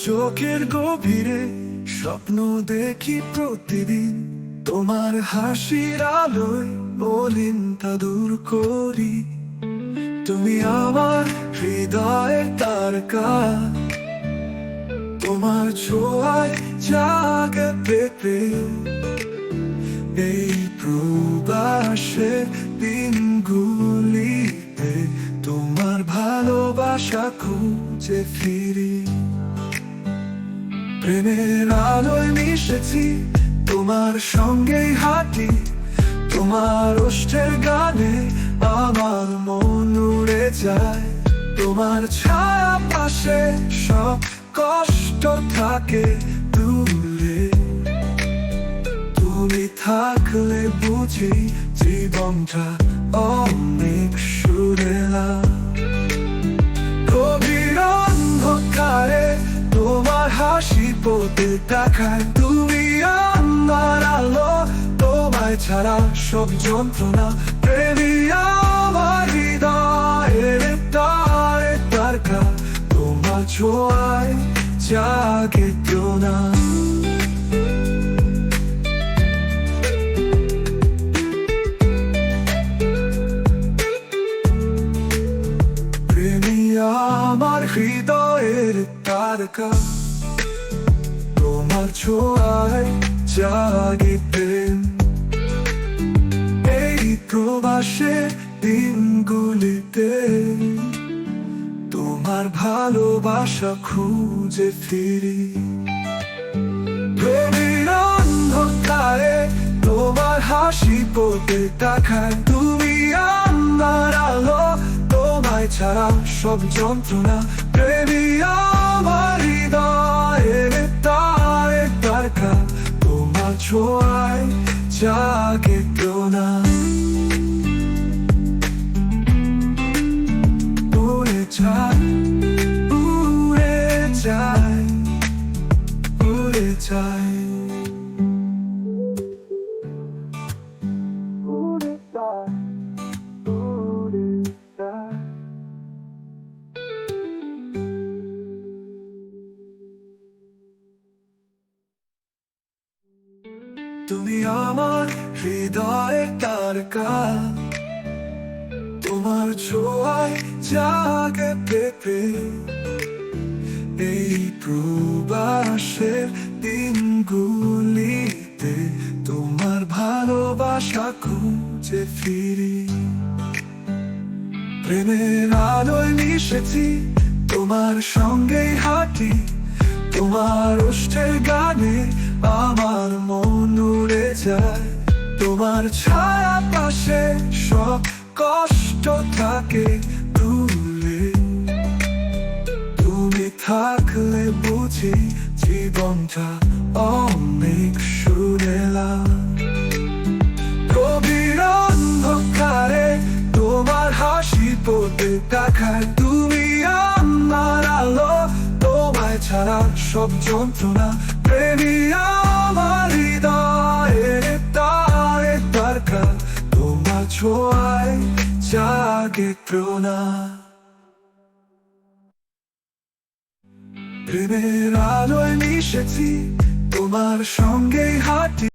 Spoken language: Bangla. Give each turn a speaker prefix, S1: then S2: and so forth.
S1: চোখের গভীরে স্বপ্ন দেখি প্রতিদিন, তোমার হাসির আলোয় মলিনতা দূর করি। তুমি আমার হৃদয়ের তারকা, তোমার ছোঁয়ায় জাগে প্রেম। এই প্রবাসের দিনগুলিতে তোমার ভালোবাসা খুঁজে ফিরি। প্রেমের আলোয় মিশেছি, তোমার সঙ্গেই হাঁটি, তোমার ওষ্ঠের গানে আমার মন উড়ে যায়। তোমার ছায়া পাশে সব কষ্ট থাকে দূরে, তুমি থাকলে বুঝি জীবনটা অনেক সুরেলা। গভীর অন্ধকারে তোমার হাসি পথে দেখায়, তুমি আমার আলো, তোমায় ছাড়া সব যন্ত্রণা। প্রেমী আমার হৃদয়ের তারে তারকা, তোমার ছোঁয়ায় জাগে না। প্রেমী আমার হৃদয়ের তারকা, তোমার ছোঁয়ায় জাগে প্রেম। এই প্রবাসের দিনগুলিতে তোমার ভালোবাসা খুঁজে ফিরি। প্রেমের অন্ধকারে তোমার হাসি পথে দেখায়, তুমি আমার আলো, তোমায় ছাড়া সব যন্ত্রণা। প্রেমী আমার হৃদয়ের তারে তারকা, তোমার ছোঁয়ায় জাগে না। উড়ে যায়, উড়ে যায়, উড়ে যায়, উড়ে যায়, উড়ে যায়। তুমি আমার হৃদয়ের তারকা, তোমার ছোঁয়ায় জাগে প্রেম। এই প্রবাসের দিনগুলিতে তোমার ভালোবাসা খুঁজে ফিরি। প্রেমের আলোয় মিশেছি, তোমার সঙ্গেই হাঁটি, তোমার ওষ্ঠের গানে আমার মন উড়ে যায়। তোমার ছায়া পাশে সব কষ্ট থাকে দূরে, তুমি থাকলে বুঝি জীবনটা অনেক সুরেলা। গভীর অন্ধকারে তোমার হাসি পথে দেখায়, তুমি আমার আলো, তোমায় ছাড়া সব যন্ত্রণা। প্রেমী আমার হৃদয়ের তারে তারকা, তোমার ছোঁয়ায় জাগে না। প্রেমের আলোয় মিশেছি, তোমার সঙ্গেই হাঁটি।